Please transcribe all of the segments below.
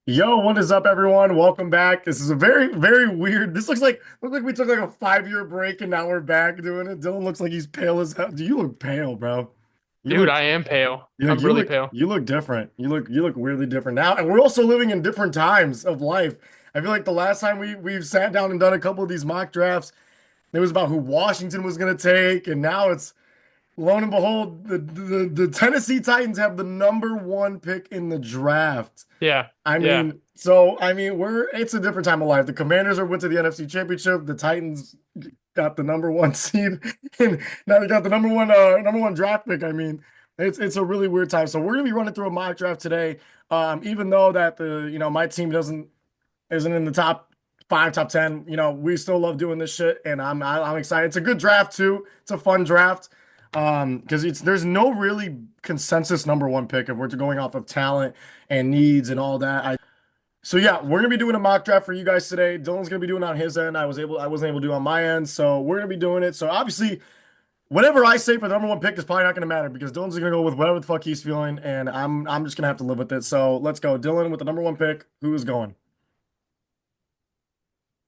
Yo, what is up, everyone? Welcome back. This is a very weird. This looks like we took like a 5 year break and now we're back doing it. Dylan looks like he's pale as hell. You look pale, bro. You Dude, look I am pale. you I'm you really look pale. you look different. You look weirdly different now. And we're also living in different times of life. I feel like the last time we've sat down and done a couple of these mock drafts, it was about who Washington was gonna take, and now it's lo and behold, the Tennessee Titans have the number one pick in the draft. Yeah, I yeah. mean, so I mean, we're it's a different time of life. The Commanders are went to the NFC Championship. The Titans got the number one seed, and now they got the number one draft pick. I mean, it's a really weird time. So we're gonna be running through a mock draft today. Even though that my team doesn't isn't in the top five, top 10, we still love doing this shit, and I'm excited. It's a good draft too. It's a fun draft. Because there's no really consensus number one pick if we're going off of talent and needs and all that. So yeah, we're gonna be doing a mock draft for you guys today. Dylan's gonna be doing it on his end. I wasn't able to do it on my end, so we're gonna be doing it. So obviously, whatever I say for the number one pick is probably not gonna matter because Dylan's gonna go with whatever the fuck he's feeling, and I'm just gonna have to live with it. So let's go, Dylan, with the number one pick. Who is going?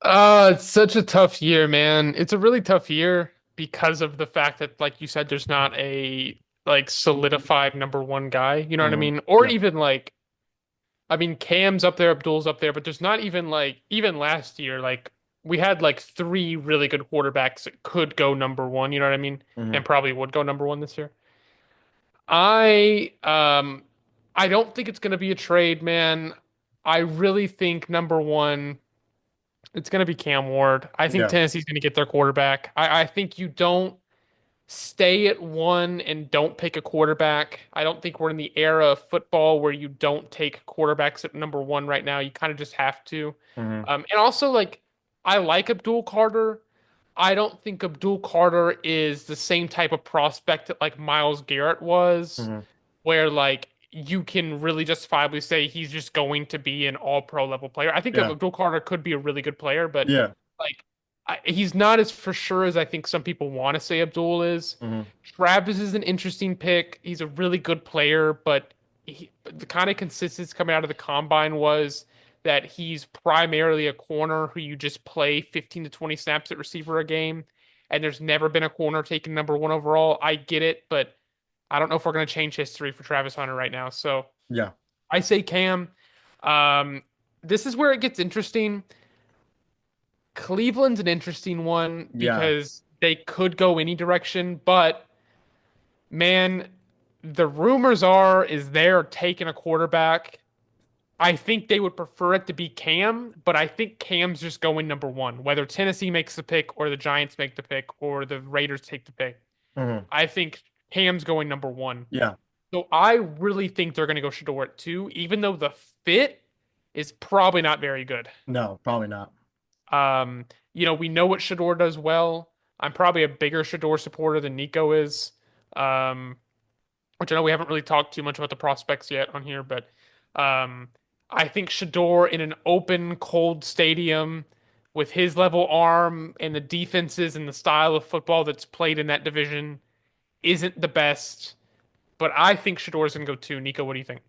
It's such a tough year, man. It's a really tough year because of the fact that, like you said, there's not a like solidified number one guy. You know what I Hmm. mean? Or Yeah, even like, I mean, Cam's up there, Abdul's up there, but there's not even like even last year, like we had like three really good quarterbacks that could go number one. You know what I mean? hmm. And probably would go number one this year. I um, I don't think it's gonna be a trade, man. I really think number one. It's going to be Cam Ward. I think Yeah. Tennessee's going to get their quarterback. I think you don't stay at one and don't pick a quarterback. I don't think we're in the era of football where you don't take quarterbacks at number one right now. You kind of just have to. Hmm. And also, like, I like Abdul Carter. I don't think Abdul Carter is the same type of prospect that like Miles Garrett was, Hmm. where like you can really justifiably say he's just going to be an all-pro level player. I think Yeah. Abdul Carter could be a really good player, but Yeah. like he's not as for sure as I think some people want to say Abdul is. Hmm. Travis is an interesting pick. He's a really good player, but the kind of consistency coming out of the combine was that he's primarily a corner who you just play 15 to 20 snaps at receiver a game, and there's never been a corner taken number one overall. I get it, but I don't know if we're going to change history for Travis Hunter right now. So Yeah. I say Cam. Um, this is where it gets interesting. Cleveland's an interesting one Yeah. because they could go any direction, but man, the rumors are is they're taking a quarterback. I think they would prefer it to be Cam, but I think Cam's just going number one, whether Tennessee makes the pick or the Giants make the pick or the Raiders take the pick. Hmm. I think Cam's going number one. Yeah. So I really think they're going to go Shador at two, even though the fit is probably not very good. No, probably not. Um, we know what Shador does well. I'm probably a bigger Shador supporter than Nico is. Um, which I know we haven't really talked too much about the prospects yet on here, but um, I think Shador in an open, cold stadium with his level arm and the defenses and the style of football that's played in that division isn't the best. But I think Shador's gonna go two. Nico, what do you think?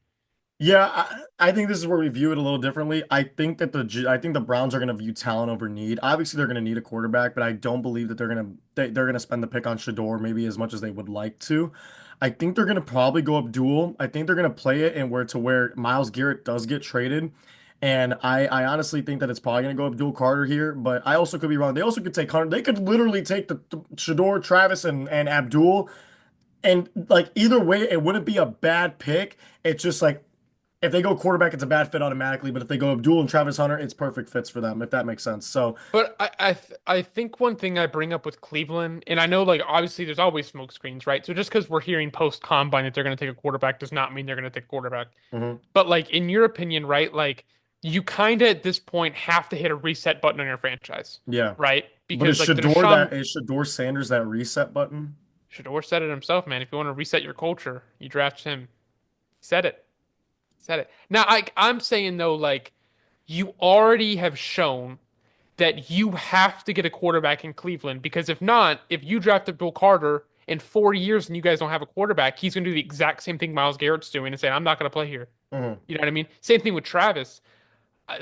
Yeah, I think this is where we view it a little differently. I think the Browns are going to view talent over need. Obviously, they're going to need a quarterback, but I don't believe that they're going to spend the pick on Shador maybe as much as they would like to. I think they're going to probably go up dual. I think they're going to play it and where Miles Garrett does get traded. And I honestly think that it's probably going to go Abdul Carter here, but I also could be wrong. They also could take Hunter. They could literally take the Shador, Travis, and Abdul. And like either way, it wouldn't be a bad pick. It's just like if they go quarterback, it's a bad fit automatically. But if they go Abdul and Travis Hunter, it's perfect fits for them, if that makes sense. So But I think one thing I bring up with Cleveland, and I know like obviously there's always smoke screens, right? So just because we're hearing post combine that they're going to take a quarterback does not mean they're going to take a quarterback. mhm. But like in your opinion, right? Like you kind of at this point have to hit a reset button on your franchise, Yeah. right? But Because like the Deshaun Is Shador Sanders that reset button? Shador said it himself, man. If you want to reset your culture, you draft him. He said it. He said it. Now I'm saying though, like you already have shown that you have to get a quarterback in Cleveland because if not, if you draft Abdul Carter in 4 years and you guys don't have a quarterback, he's going to do the exact same thing Miles Garrett's doing and say, I'm not going to play here. Mhm. You know what I mean? Same thing with Travis.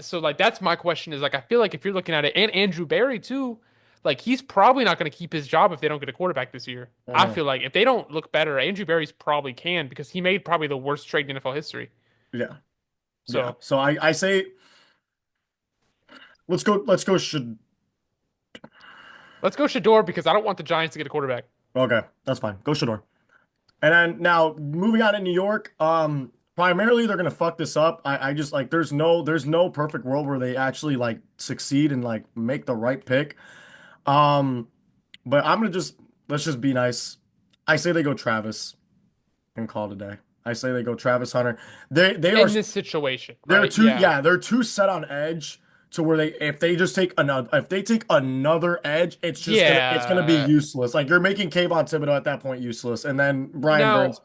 So like that's my question is like I feel like if you're looking at it and Andrew Barry too, like he's probably not going to keep his job if they don't get a quarterback this year. I Mhm. feel like if they don't look better, Andrew Barry's probably can because he made probably the worst trade in NFL history. Yeah. Yeah. So So I say let's go should let's go Shador because I don't want the Giants to get a quarterback. okay, that's fine. Go Shador. And then now moving on in New York, primarily they're gonna fuck this up. I just like there's no perfect world where they actually like succeed and like make the right pick. Um, but I'm gonna just let's just be nice. I say they go Travis and call it a day. I say they go Travis Hunter. They are In this situation, they're right? too Yeah. yeah, they're too set on edge to where they if they just take another if they take another edge, it's gonna be Yeah. useless. Like you're making Kayvon Thibodeau at that point useless, and then Brian Now, Burns.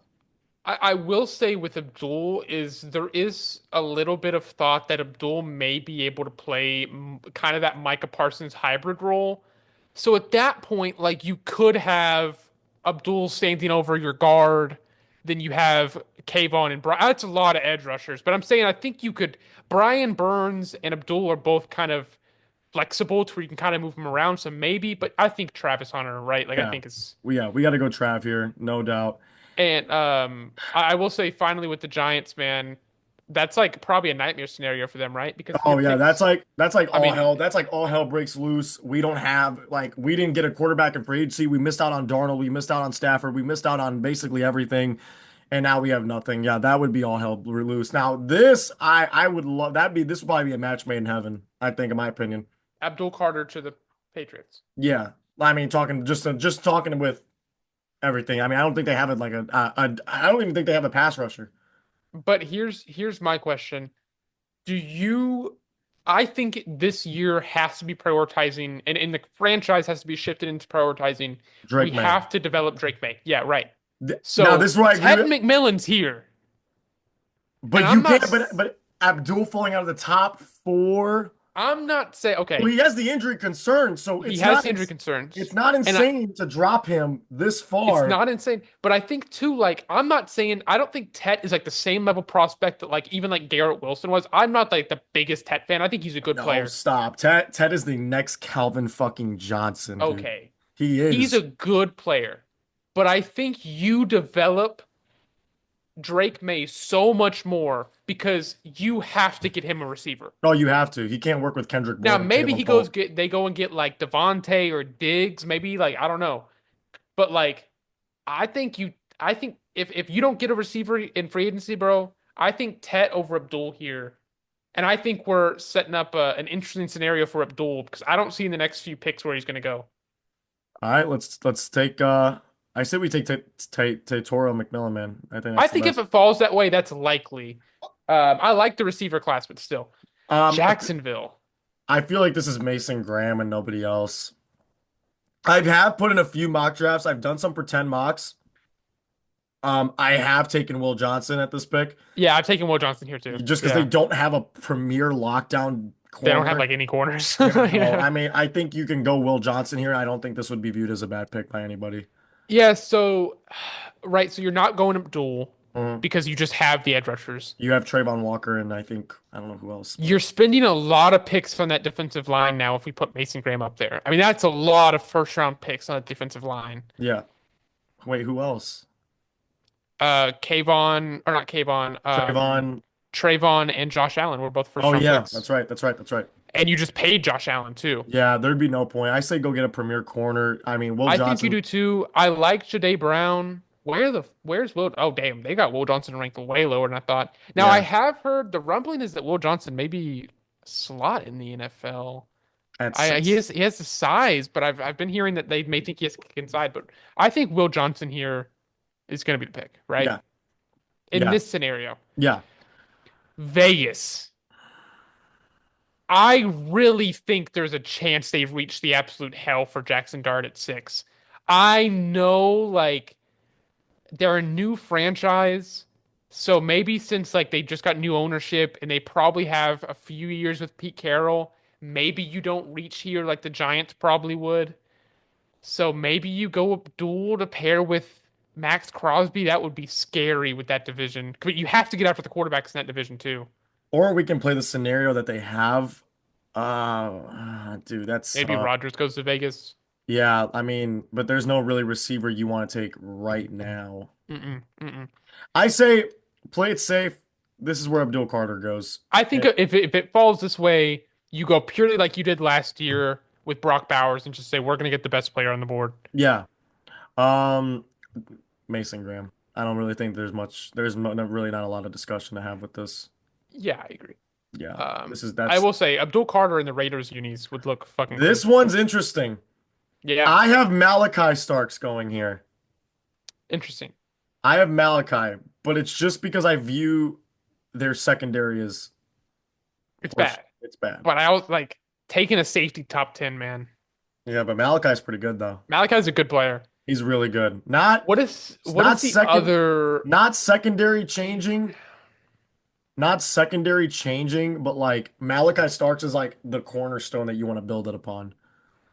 I will say with Abdul is there is a little bit of thought that Abdul may be able to play kind of that Micah Parsons hybrid role. So at that point, like you could have Abdul standing over your guard, then you have Kayvon and Brian. That's a lot of edge rushers, but I'm saying I think you could. Brian Burns and Abdul are both kind of flexible to where you can kind of move them around. So maybe, but I think Travis Hunter, right? Like I Yeah, think is we got to go Trav here, no doubt. and I will say finally with the Giants, man, that's like probably a nightmare scenario for them, right? Because your Oh yeah, that's picks, like that's like I all mean, hell. That's like all hell breaks loose. We don't have like we didn't get a quarterback in free agency. We missed out on Darnold. We missed out on Stafford. We missed out on basically everything, and now we have nothing. Yeah, that would be all hell loose. Now this I would love that be this would probably be a match made in heaven. I think, in my opinion. Abdul Carter to the Patriots. Yeah, I mean talking just talking with everything. I mean I don't think they have it like I don't even think they have a pass rusher. But here's my question. Do you I think this year has to be prioritizing and the franchise has to be shifted into prioritizing. We Drake May. have to develop Drake May. Yeah, right. Now this So is where I agree Ted with. McMillan's here. And But you can't. But Abdul falling out of the top four. I'm not saying Well, okay, he has the injury concern, so he it's has not injury it's concerns. not And I, insane to drop him this It's far. not insane, but I think too, like I'm not saying I don't think Tet is like the same level prospect that like even like Garrett Wilson was. I'm not like the biggest Tet fan. I think he's a good No, player. stop. Ted is the next Calvin fucking Johnson, dude. Okay. He He's a is. good player. But I think you develop Drake May so much more because you have to get him a receiver. Oh, you have to. He can't work with Kendrick Now Bourne and maybe Caleb he goes Pope. get they go and get like Devontae or Diggs, maybe like I don't know. But like I think if you don't get a receiver in free agency, bro, I think Tet over Abdul here. And I think we're setting up an interesting scenario for Abdul because I don't see in the next few picks where he's going to go. All right, let's take. I said we take Toro McMillan, man. I think I that's the think if best. it falls that way, that's likely. I like the receiver class, but still, Um, Jacksonville. I feel like this is Mason Graham and nobody else. I have put in a few mock drafts. I've done some pretend mocks. I have taken Will Johnson at this pick Yeah, I've taken Will Johnson here too. just because they Yeah, don't have a premier lockdown they don't have corner. like any corners. You know, Yeah. I mean, I think you can go Will Johnson here. I don't think this would be viewed as a bad pick by anybody. Yeah, so right, so you're not going Abdul Mhm. because you just have the edge rushers. You have Trayvon Walker, and I think I don't know who else, but You're spending a lot of picks from that defensive line now if we put Mason Graham up there. I mean, that's a lot of first round picks on that defensive line. yeah. Wait, who else? Kayvon, or not Kayvon, Trayvon. Trayvon and Josh Allen were both first Oh round yeah, picks. that's right. That's right. That's right. And you just paid Josh Allen too. Yeah, there'd be no point. I say go get a premier corner. I mean, Will I think you Johnson. do too. I like Jade Brown. Where's Will? Oh damn, they got Will Johnson ranked way lower than I thought. Now I Yeah, have heard the rumbling is that Will Johnson may be a slot in the NFL. at I six. he has the size, but I've been hearing that they may think he has to kick inside. But I think Will Johnson here is going to be the pick, right? Yeah, In yeah, this scenario, yeah. Vegas. I really think there's a chance they've reached the absolute hell for Jackson Dart at 6. I know, like, they're a new franchise, so maybe since like they just got new ownership and they probably have a few years with Pete Carroll, maybe you don't reach here like the Giants probably would. So maybe you go Abdul to pair with Max Crosby. That would be scary with that division. But you have to get after the quarterbacks in that division too. Or we can play the scenario that they have. Dude, that's Maybe tough. Rodgers goes to Vegas. Yeah, I mean, but there's no really receiver you want to take right now. Mm-mm, mm-mm. I say play it safe. This is where Abdul Carter goes. I think And if it falls this way, you go purely like you did last year with Brock Bowers and just say we're gonna get the best player on the board. yeah, um, Mason Graham. I don't really think really not a lot of discussion to have with this. Yeah, I agree. Yeah, I that's will say Abdul Carter in the Raiders unis would look fucking this crazy. one's interesting. Yeah, I have Malachi Starks going here. interesting. I have Malachi, but it's just because I view their secondary as It's horseshit. bad, It's bad. but I was like taking a safety top 10, man. Yeah, but Malachi's pretty good though. Malachi's a good player. He's really good. Not What it's is the other? not secondary changing, not secondary changing, but like Malachi Starks is like the cornerstone that you want to build it upon.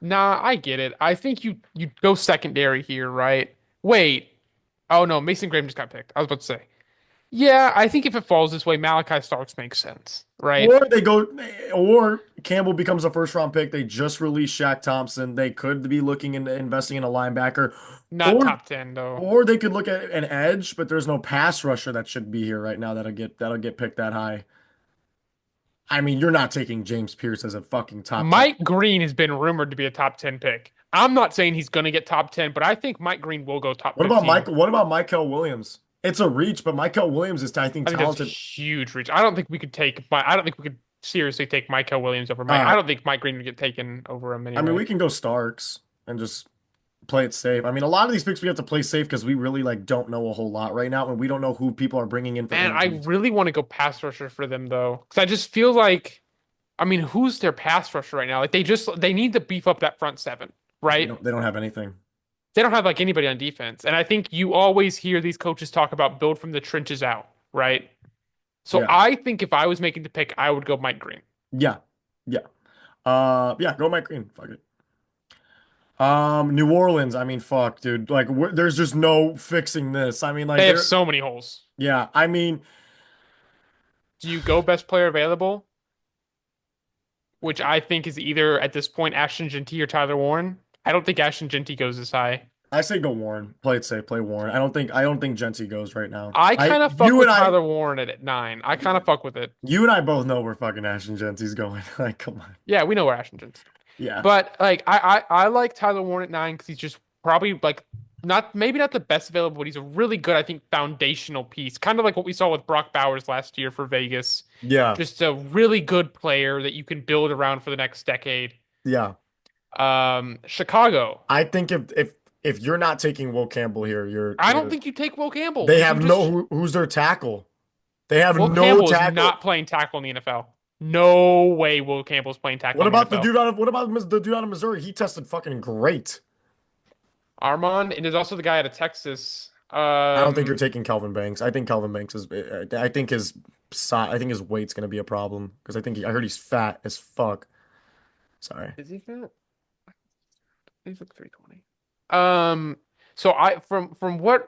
Nah, I get it. I think you go secondary here, right? Wait. Oh no, Mason Graham just got picked. I was about to say. Yeah, I think if it falls this way, Malachi Starks makes sense, right? Or they go, or Campbell becomes a first round pick. They just released Shaq Thompson. They could be looking into investing in a linebacker, Not or top 10 though. or they could look at an edge, but there's no pass rusher that should be here right now that'll get picked that high. I mean, you're not taking James Pierce as a fucking top 10. Mike Green has been rumored to be a top 10 pick. I'm not saying he's going to get top 10, but I think Mike Green will go top 15. What about Michael Williams? It's a reach, but Michael Williams is, I think, I think that's talented. huge reach. I don't think we could take I don't think we could seriously take Michael Williams over Mike. I Uh, don't think Mike Green would get taken over him I mean, anyway. we can go Starks and just play it safe. I mean, a lot of these picks we have to play safe because we really like don't know a whole lot right now, and we don't know who people are bringing in for Man, I injuries. really want to go pass rusher for them though, because I just feel like, I mean, who's their pass rusher right now? Like they need to beef up that front seven, right? They don't have anything. They don't have like anybody on defense, and I think you always hear these coaches talk about build from the trenches out, right? So Yeah, I think if I was making the pick, I would go Mike Green. yeah, yeah. Yeah, go Mike Green. Fuck it. New Orleans. I mean, fuck, dude. Like, there's just no fixing this. I mean, like, They have so many holes. yeah. I mean, Do you go best player available, which I think is either at this point Ashton Genty or Tyler Warren? I don't think Ashton Genty goes this high. I say go Warren. Play it safe. Play Warren. I don't think Genty goes right now. I kind of fuck You with and I, Tyler Warren at 9. I kind of fuck with it. you and I both know where fucking Ashton Genty's going. Like, come on. Yeah, we know where Ashton Genty's. Yeah. But like I like Tyler Warren at 9 because he's just probably like not maybe not the best available, but he's a really good, I think, foundational piece. Kind of like what we saw with Brock Bowers last year for Vegas. Yeah. Just a really good player that you can build around for the next decade. Yeah. Chicago. I think if you're not taking Will Campbell here, I don't think you take Will Campbell they because have who's their tackle? They have Will no Campbell is tackle. not playing tackle in the NFL. No way Will Campbell's playing tackle What in the about NFL. the dude out of Missouri? He tested fucking great. Armand, and there's also the guy out of Texas. I don't think you're taking Kelvin Banks. I think Kelvin Banks is. I think his weight's gonna be a problem because I heard he's fat as fuck. Sorry. Is he fat? He's like 320. So I from what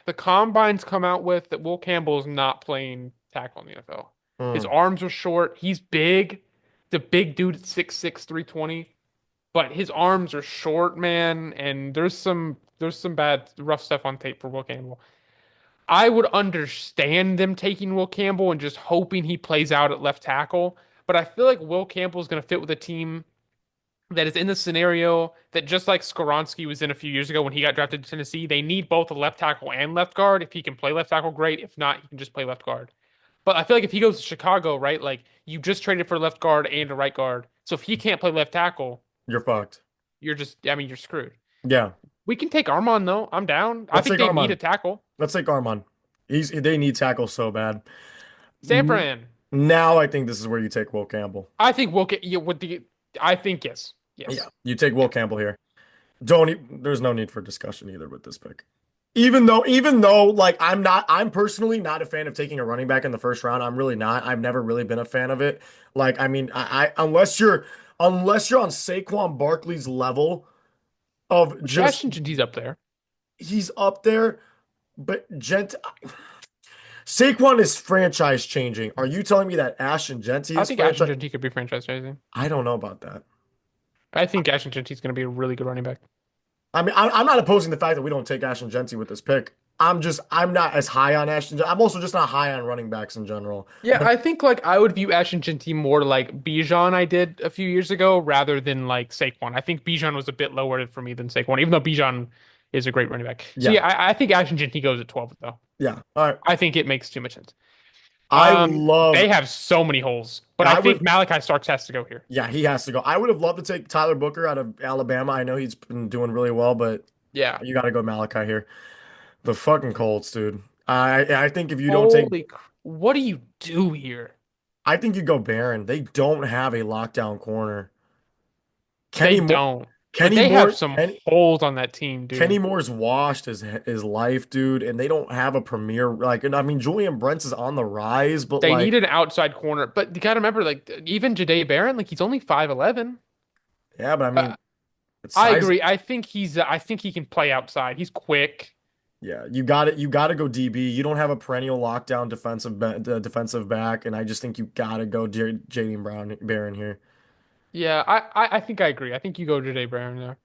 the combines come out with that Will Campbell is not playing tackle in the NFL. His Hmm. arms are short. He's big. The big dude at 6'6", 320. But his arms are short, man, and there's some bad rough stuff on tape for Will Campbell. I would understand them taking Will Campbell and just hoping he plays out at left tackle, but I feel like Will Campbell is going to fit with a team that is in the scenario that just like Skoronski was in a few years ago when he got drafted to Tennessee, they need both a left tackle and left guard. If he can play left tackle, great. If not, he can just play left guard. But I feel like if he goes to Chicago, right, like you just traded for a left guard and a right guard. So if he can't play left tackle, You're fucked. you're just, I mean, you're screwed. Yeah. We can take Armand though. I'm down. I Let's think take they need a Armand. tackle. Let's take Armand. They need tackle so bad. San N- Fran. Now I think this is where you take Will Campbell. I think we'll get you with the. I think yes, Yeah, yes. you take Will Yeah. Campbell here. There's no need for discussion either with this pick. Even though, like, I'm personally not a fan of taking a running back in the first round. I'm really not. I've never really been a fan of it. Like, I mean, unless you're on Saquon Barkley's level, of just Ashton Genty's up there. he's up there, but Saquon is franchise changing. Are you telling me that Ashton Genty I is think Ashton franchise? Genty could be franchise changing. I don't know about that. I think Ashton Genty's going to be a really good running back. I mean, I'm not opposing the fact that we don't take Ashton Genty with this pick. I'm not as high on Ashton. I'm also just not high on running backs in general. Yeah, I think like I would view Ashton Genty more like Bijan I did a few years ago rather than like Saquon. I think Bijan was a bit lower for me than Saquon, even though Bijan is a great running back. So Yeah, yeah, I think Ashton Genty goes at 12 though. yeah. All right. I think it makes too much sense. I love. They have so many holes, but I I think would. Malachi Starks has to go here. Yeah, he has to go. I would have loved to take Tyler Booker out of Alabama. I know he's been doing really well, but Yeah. you got to go Malachi here. The fucking Colts, dude. I think if you don't take, What do you do here? I think you go Barron. They don't have a lockdown corner. They Kenny Moore, don't, but Kenny they have Moore, some holes on that team, Kenny dude. Moore's washed his life, dude, and they don't have a premier like. And I mean, Julian Brents is on the rise, but They need like, an outside corner, but you gotta remember, like even Jahdae Barron, like he's only 5'11". yeah, but I Uh, mean, it's I size. agree. I think he can play outside. He's quick. Yeah, you got it. You got to go DB. You don't have a perennial lockdown defensive back, and I just think you got to go Jaden Brown Barron here. Yeah, I think I agree. I think you go Jahdae Barron there.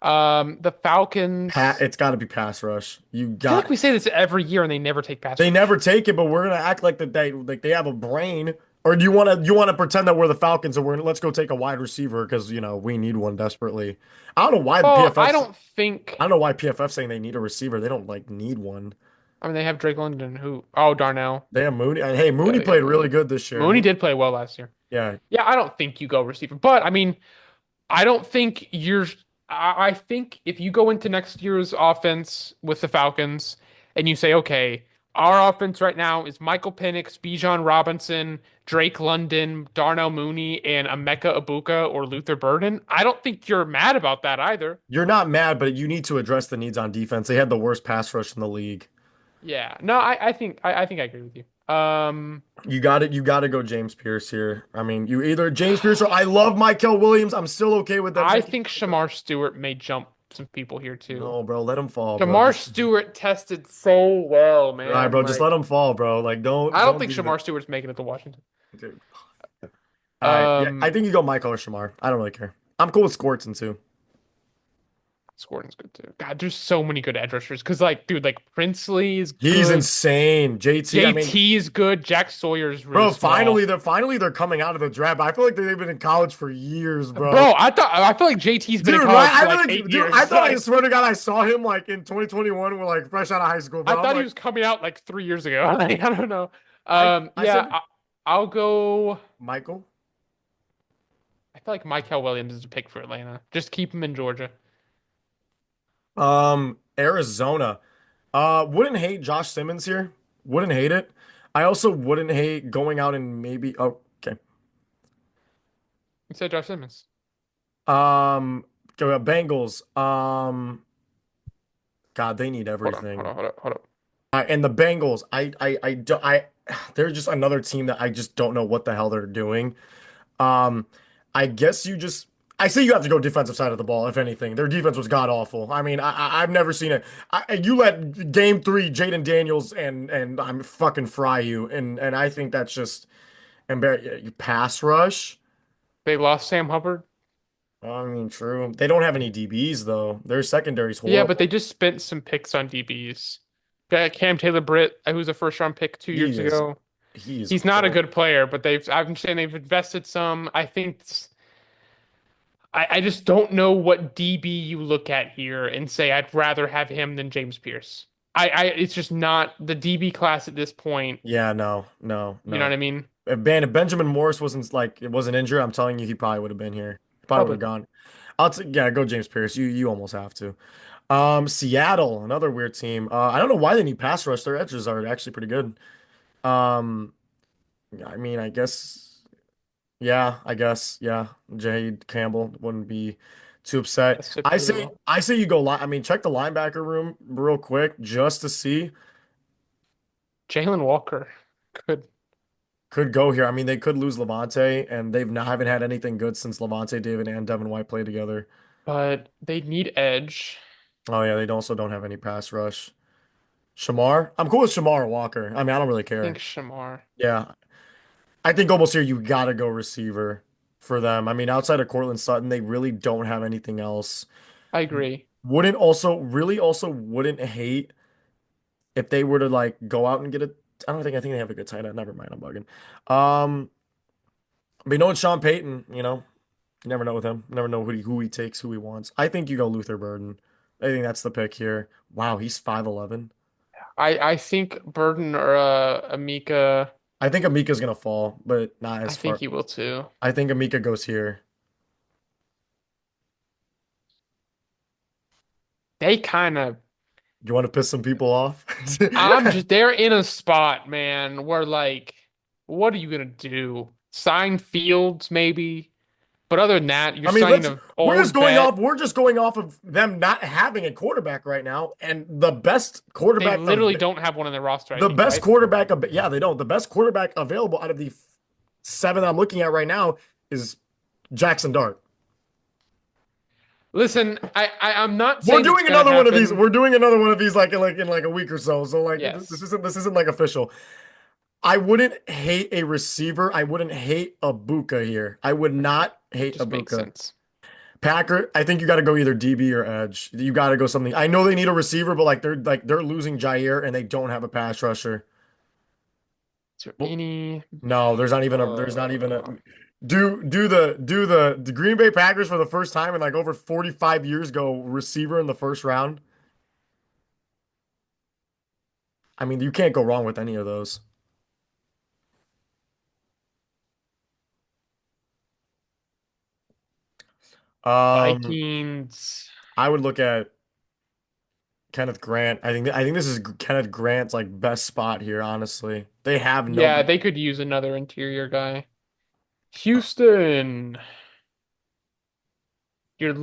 The Falcons. It's got to be pass rush. You I feel like got. we say this every year and they never take pass They never rush. take it, but we're gonna act like that they have a brain. Or do you want to pretend that we're the Falcons and let's go take a wide receiver because we need one desperately. I don't know why the Well, I PFF's don't think. I don't know why PFF saying they need a receiver. They don't like need one. I mean, they have Drake London, who. Oh, Darnell. They have Mooney. And hey, Yeah, Mooney they got played really Mooney. good this year. Mooney did play well last year. Yeah, Yeah, I don't think you go receiver, but I mean, I don't think you're. I think if you go into next year's offense with the Falcons and you say, okay, our offense right now is Michael Penix, Bijan Robinson, Drake London, Darnell Mooney, and Emeka Ibuka or Luther Burden. I don't think you're mad about that either. you're not mad, but you need to address the needs on defense. They had the worst pass rush in the league. Yeah, no, I think I agree with you. You got to go James Pierce here. I mean, you either James Pierce or I love Michael Williams. I'm still okay with them I taking. think Shamar Stewart may jump some people here too. No, bro, let him fall, bro. Shamar Just Stewart tested so well, all right, man. bro. Just Like let him fall, bro. Like, don't I don't don't think do that. Shamar Stewart's making it to Washington. Okay. All right, yeah, I Um, think you go Michael or Shamar. I don't really care. I'm cool with Scorton too. Scoring's good too. God, there's so many good edge rushers. Cause like, dude, like Princely is He's good. insane. JT, I mean, JT is good. Jack Sawyer is really bro, small. finally they're coming out of the draft. I feel like they've been in college for years, bro. Bro, I feel like JT's been in Dude, right? college for like 8 years. I thought I Like, swear to God I saw him like in 2021 when like fresh out of high school, I bro. I'm thought he like, was coming out like 3 years ago. Like, I don't know. I Yeah, said I'll go. Michael. I feel like Michael Williams is a pick for Atlanta. Just keep him in Georgia. Arizona. Wouldn't hate Josh Simmons here. Wouldn't hate it. I also wouldn't hate going out and maybe okay. You said Josh Simmons. Um Bengals. God, they need everything. Hold on. And the Bengals, they're just another team that I just don't know what the hell they're doing. Um, I guess I say you have to go defensive side of the ball, if anything. Their defense was god awful. I mean, I've never seen it. You let game three, Jaden Daniels and I'm fucking fry you, and I think that's just embarrassing. You pass rush. They lost Sam Hubbard. I mean, true. They don't have any DBs though. Their secondary's Yeah, but they horrible. just spent some picks on DBs. Got Cam Taylor Britt, who's a first round pick 2 years He is ago. he is He's not a horrible. good player, but I'm saying they've invested some. I just don't know what DB you look at here and say I'd rather have him than James Pierce. It's just not the DB class at this point. Yeah, no, no, You know no. what I mean? If Benjamin Morris wasn't injured, I'm telling you, he probably would have been here. He probably would Probably have not. gone. Yeah, go James Pierce. You almost have to. Seattle, another weird team. I don't know why they need pass rush. Their edges are actually pretty good. Um, I mean, I guess, yeah, yeah. Jade Campbell wouldn't be too upset. That's fit really well. I say you go line. I mean, check the linebacker room real quick just to see. Jalen Walker could. Could go here. I mean, they could lose Levante, and they've not haven't had anything good since Levante David and Devin White played together. but they need edge. Oh yeah, they also don't have any pass rush. Shamar? I'm cool with Shamar Walker. I mean, I don't really I think care. Shamar. Yeah. I think almost here you gotta go receiver for them. I mean, outside of Cortland Sutton, they really don't have anything else. I agree. Wouldn't also really also wouldn't hate if they were to like go out and get a I think they have a good tight end. Never mind, I'm bugging. Um, but you know what, Sean Payton, you never know with him. You never know who he takes, who he wants. I think you go Luther Burden. I think that's the pick here. Wow, he's 5'11". I think Burden or Amika. I think Amika's gonna fall, but not I as think far. he will too. I think Amika goes here. They kind of. You want to piss some people off? I'm just they're in a spot, man, where like, what are you gonna do? Sign Fields maybe, but other than that, you're I mean, signing an old vet. we're just going off of them not having a quarterback right now, and They literally don't have one on their roster, I the think, best right? quarterback, yeah, they don't. The best quarterback available out of the seven I'm looking at right now is Jackson Dart. Listen, I'm not We're saying it's doing gonna another one of these. happen. We're doing another one of these in like a week or so. So like Yes, this isn't like official. I wouldn't hate a receiver. I wouldn't hate a Buka here. I would not hate a just makes Buka. sense. Packer, I think you got to go either DB or edge. You got to go something. I know they need a receiver, but they're losing Jair and they don't have a pass rusher. Is there Well, any? no, there's not even a do the Green Bay Packers for the first time in like over 45 years go receiver in the first round. I mean, you can't go wrong with any of those. Um, Vikings. I would look at Kenneth Grant. I think this is Kenneth Grant's like best spot here, honestly. They have Yeah, nobody. they could use another interior guy. Houston, you're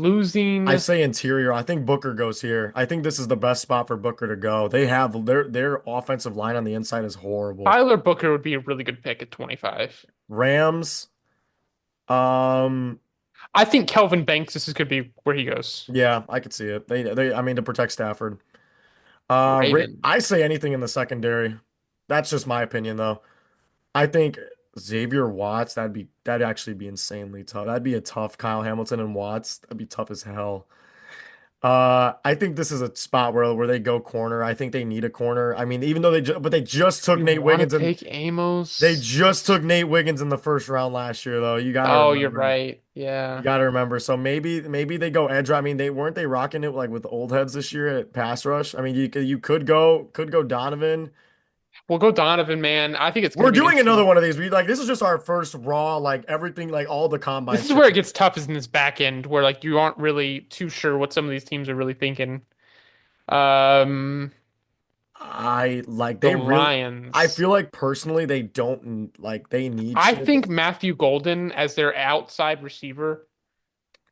I losing. say interior. I think Booker goes here. I think this is the best spot for Booker to go. They have their offensive line on the inside is horrible. Tyler Booker would be a really good pick at 25. Rams, um, I think Kelvin Banks, this is could be where he goes. yeah, I could see it. I mean to protect Stafford. I Ravens. say anything in the secondary. That's just my opinion though. I think Xavier Watts, that'd actually be insanely tough. That'd be a tough Kyle Hamilton and Watts. That'd be tough as hell. I think this is a spot where they go corner. I think they need a corner. I mean, even though they just took You Nate want to Wiggins and take Amos? Nate Wiggins in the first round last year though. You got to Oh, you're remember. right. You Yeah. got to remember. So maybe they go edge. I mean, they rocking it like with the old heads this year at pass rush. I mean, you could go Donovan. We'll go Donovan, man. I think it's going We're to be an doing another interesting. one of these. This is just our first raw like everything like all the This combine is where shit. it gets tough is in this back end where like you aren't really too sure what some of these teams are really thinking. Um, I like the they really I Lions. feel like personally they don't like they need I shit. think Matthew Golden as their outside receiver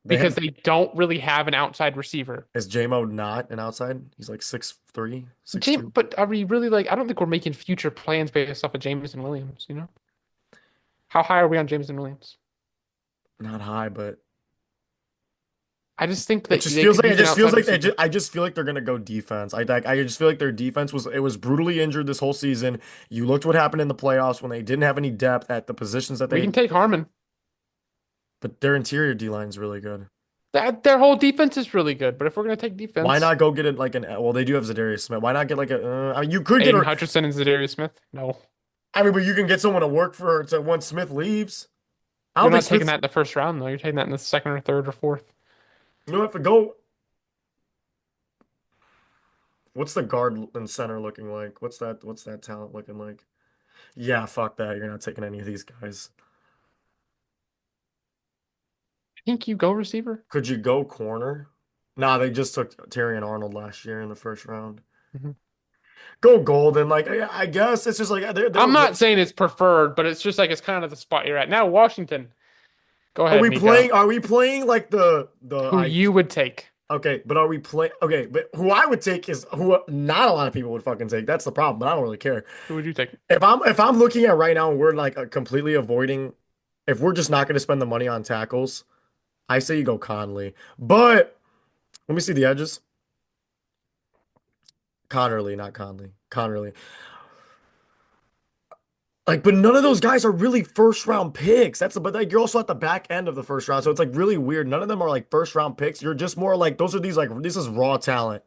They because have they don't really have an outside receiver. is JMO not an outside? He's like 6'3", six James, two. but are we really like? I don't think we're making future plans based off of Jameson Williams. You know, how high are we on Jameson Williams? Not high, but I just think it that just they feels could like use an outside receiver. I just feel like they're gonna go defense. I just feel like their defense was brutally injured this whole season. You looked what happened in the playoffs when they didn't have any depth at the positions that We they can take Harmon. but their interior D line is really good. That their whole defense is really good. But if we're gonna take Why defense, not go get it like an well they do have Zadarius Smith. Why not get like a I mean you could get Aiden a Hutchinson and Zadarius Smith. No, I mean but you can get someone to work for to when Smith leaves. I you're don't think not taking Smith's that in the first round though. You're taking that in the second or third or fourth. you know if go what's the guard and center looking like? What's that talent looking like? Yeah, fuck that. You're not taking any of these guys. I think you go receiver. Could you go corner? Nah, they just took Terry and Arnold last year in the first round. Mhm. Go Golden, like I guess it's just like they're I'm not saying it's preferred, but it's just like it's kind of the spot you're at now. Washington. Go ahead, Miko. are we playing like the Who I you would take? okay, but are we playing okay, but who I would take is who not a lot of people would fucking take. That's the problem, but I don't really care. Who would you take? If I'm looking at right now and we're like completely avoiding if we're just not going to spend the money on tackles, I say you go Conley, but let me see the edges. Connerly, not Conley. Connerly. Like, but none of those guys are really first round picks. But like you're also at the back end of the first round, so it's like really weird. None of them are like first round picks. You're just more like those are these like this is raw talent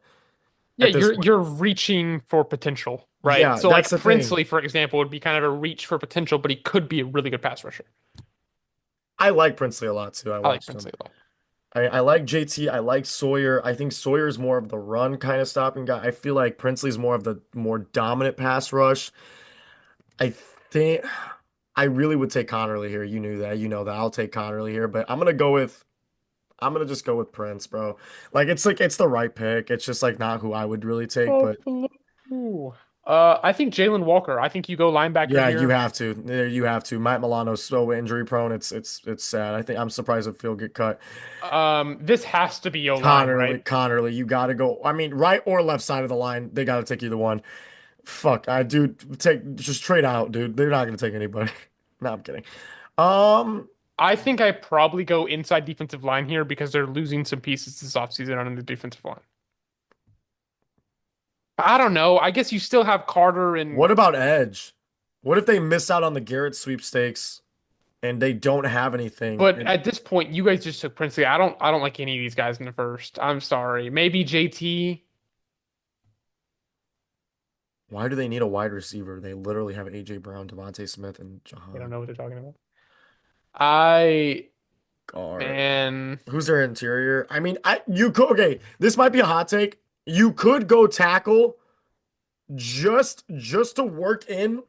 Yeah, at this you're point. you're reaching for potential, right? Yeah, So that's like the thing. Princely, for example, would be kind of a reach for potential, but he could be a really good pass rusher. I like Princely a lot too. I I like watched him. Princely a lot. I like JT. I like Sawyer. I think Sawyer is more of the run kind of stopping guy. I feel like Princely's more of the more dominant pass rush. I think I really would take Connerly here. You knew that. You know that. I'll take Connerly here, but I'm gonna just go with Prince, bro. Like it's the right pick. It's just like not who I would really take, but Ooh. I think Jalen Walker. I think you go linebacker yeah, you here. have to. You have to. Matt Milano's so injury prone. It's sad. I think I'm surprised if he'll get cut. This has to be O-line, right? Connerly, you gotta go. I mean, right or left side of the line, they gotta take either one. Fuck, I dude, take just trade out, dude. They're not gonna take anybody. No, I'm kidding. Um, I think I probably go inside defensive line here because they're losing some pieces this offseason on the defensive line. I don't know. I guess you still have Carter and what about Edge? What if they miss out on the Garrett sweepstakes and they don't have anything? but And at this point you guys just took Princely. I don't like any of these guys in the first. I'm sorry. Maybe JT. why do they need a wide receiver? They literally have AJ Brown, Devontae Smith, and I don't Jahan know what they're talking about. I Gar. man, Who's their interior? I mean, I you could okay. This might be a hot take. You could go tackle just to work in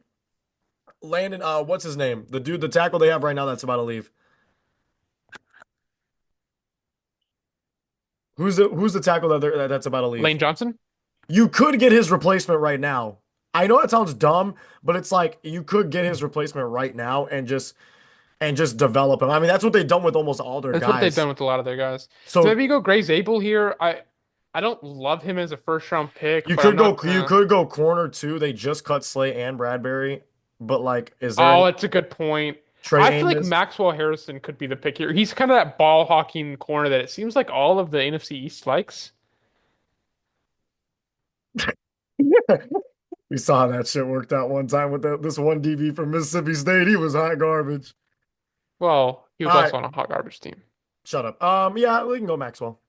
Landon. What's his name? The dude, the tackle they have right now that's about to leave. Who's the tackle that's about to leave? Lane Johnson. You could get his replacement right now. I know that sounds dumb, but it's like you could get his replacement right now and just develop him. I mean, that's what they've done with almost all their That's what they've guys. done with a lot of their guys. So So maybe you go Gray Zabel here. I don't love him as a first round pick, you but I'm could not go you gonna. could go corner too. They just cut Slay and Bradbury, but like, is there Oh, any it's a good point. Trey I feel like Amos? Maxwell Harrison could be the pick here. He's kind of that ball hawking corner that it seems like all of the NFC East likes. We saw that shit worked out one time with this one DB from Mississippi State. He was hot garbage. Well, he was All right, also on a hot garbage team. shut up. Yeah, we can go Maxwell.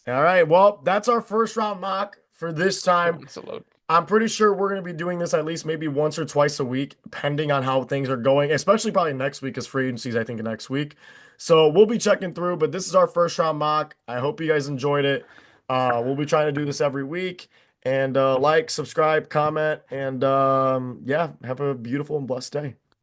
All right, well, that's our first round mock for this Who time. wants to load? I'm pretty sure we're going to be doing this at least maybe once or twice a week, depending on how things are going, especially probably next week, because free agencies, I think, next week. So we'll be checking through, but this is our first round mock. I hope you guys enjoyed it. We'll be trying to do this every week. And like, subscribe, comment, and yeah, have a beautiful and blessed day.